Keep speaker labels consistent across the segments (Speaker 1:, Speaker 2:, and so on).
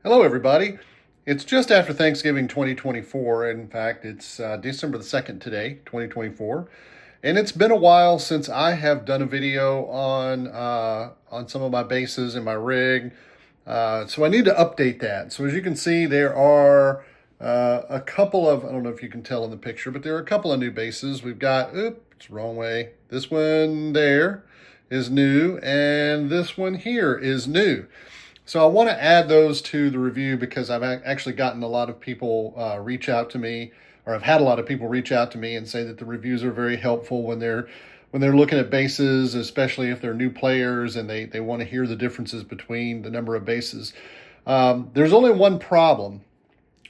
Speaker 1: Hello, everybody. It's just after Thanksgiving 2024. In fact, it's December the 2nd today, 2024. And it's been a while since I have done a video on some of my bases and my rig. So I need to update that. So as you can see, there are a couple of, I don't know if you can tell in the picture, but there are a couple of new bases. We've got, oops, wrong way. This one there is new, and this one here is new. So I want to add those to the review because I've actually gotten a lot of people reach out to me, or I've had a lot of people reach out to me and say that the reviews are very helpful when they're looking at bases, especially if they're new players and they want to hear the differences between the number of bases. There's only one problem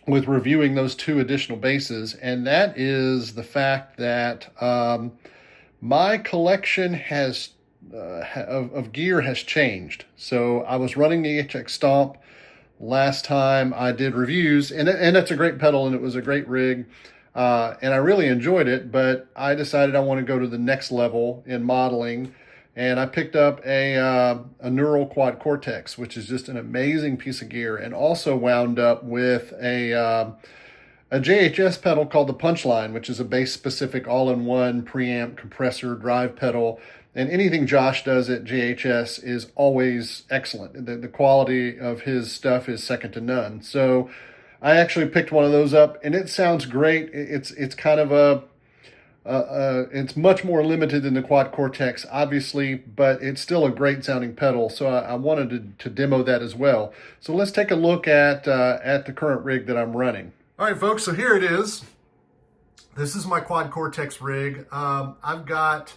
Speaker 1: with reviewing those two additional bases, and that is the fact that my collection has of gear has changed. So I was running the HX Stomp last time I did reviews, and it's a great pedal and it was a great rig, and I really enjoyed it. But I decided I want to go to the next level in modeling, and I picked up a Neural Quad Cortex, which is just an amazing piece of gear, and also wound up with a JHS pedal called the Punchline, which is a bass-specific all-in-one preamp compressor drive pedal. And anything Josh does at JHS is always excellent. The quality of his stuff is second to none. So I actually picked one of those up, and it sounds great. It's kind of it's much more limited than the Quad Cortex, obviously, but it's still a great sounding pedal. So I wanted to demo that as well. So let's take a look at the current rig that I'm running. All right, folks, so here it is. This is my Quad Cortex rig. I've got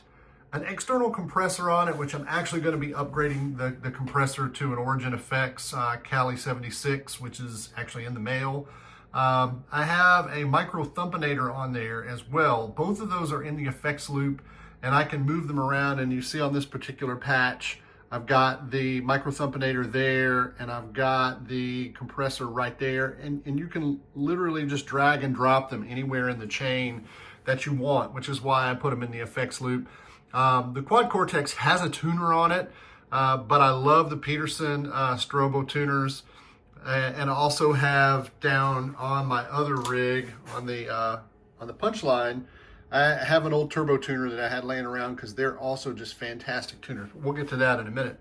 Speaker 1: an external compressor on it, which I'm actually going to be upgrading the compressor to an Origin Effects Cali 76, which is actually in the mail. I have a micro thumpinator on there as well. Both of those are in the effects loop, and I can move them around. And you see on this particular patch, I've got the micro thumpinator there, and I've got the compressor right there. And you can literally just drag and drop them anywhere in the chain that you want, which is why I put them in the effects loop. The Quad Cortex has a tuner on it, but I love the Peterson Strobo tuners. And I also have down on my other rig on the Punchline, I have an old turbo tuner that I had laying around because they're also just fantastic tuners. We'll get to that in a minute.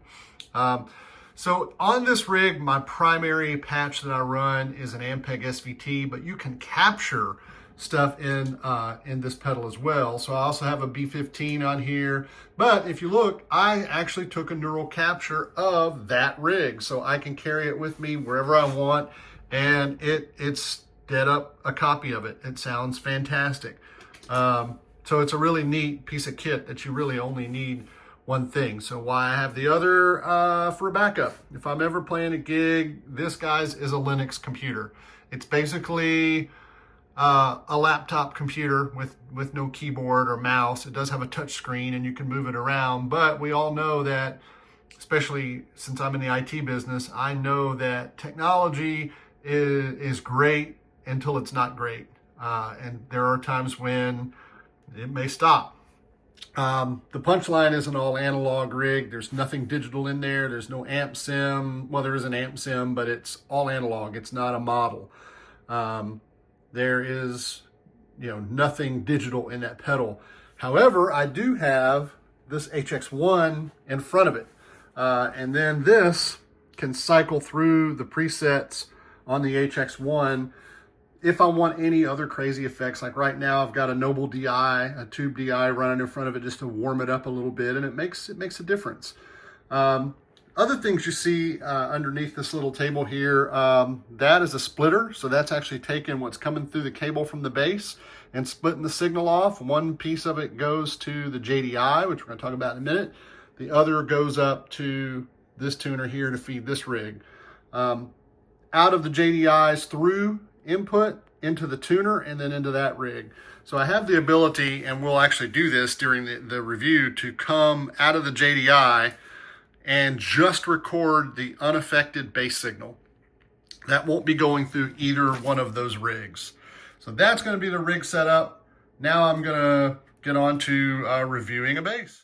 Speaker 1: So on this rig, my primary patch that I run is an Ampeg SVT, but you can capture stuff in this pedal as well. So I also have a B15 on here, but if you look, I actually took a neural capture of that rig, so I can carry it with me wherever I want, and it's dead up a copy of it. It sounds fantastic. So it's a really neat piece of kit that you really only need one thing. So why I have the other for a backup. If I'm ever playing a gig, this, guys, is a Linux computer. It's basically a laptop computer with no keyboard or mouse. It does have a touch screen and you can move it around, but we all know that, especially since I'm in the IT business, I know that technology is great until it's not great. And there are times when it may stop. The Punchline is an all analog rig. There's nothing digital in there. There's no amp sim. Well, there is an amp sim, but it's all analog. It's not a model. There is, nothing digital in that pedal. However, I do have this HX1 in front of it. And then this can cycle through the presets on the HX1 if I want any other crazy effects. Like right now, I've got a Noble DI, a tube DI running in front of it just to warm it up a little bit, and it makes a difference. Other things you see underneath this little table here, that is a splitter. So that's actually taking what's coming through the cable from the bass and splitting the signal off. One piece of it goes to the JDI, which we're going to talk about in a minute. The other goes up to this tuner here to feed this rig. Out of the JDIs through input into the tuner and then into that rig. So I have the ability, and we'll actually do this during the review, to come out of the JDI and just record the unaffected bass signal. That won't be going through either one of those rigs. So that's going to be the rig setup. Now I'm going to get on to reviewing a bass.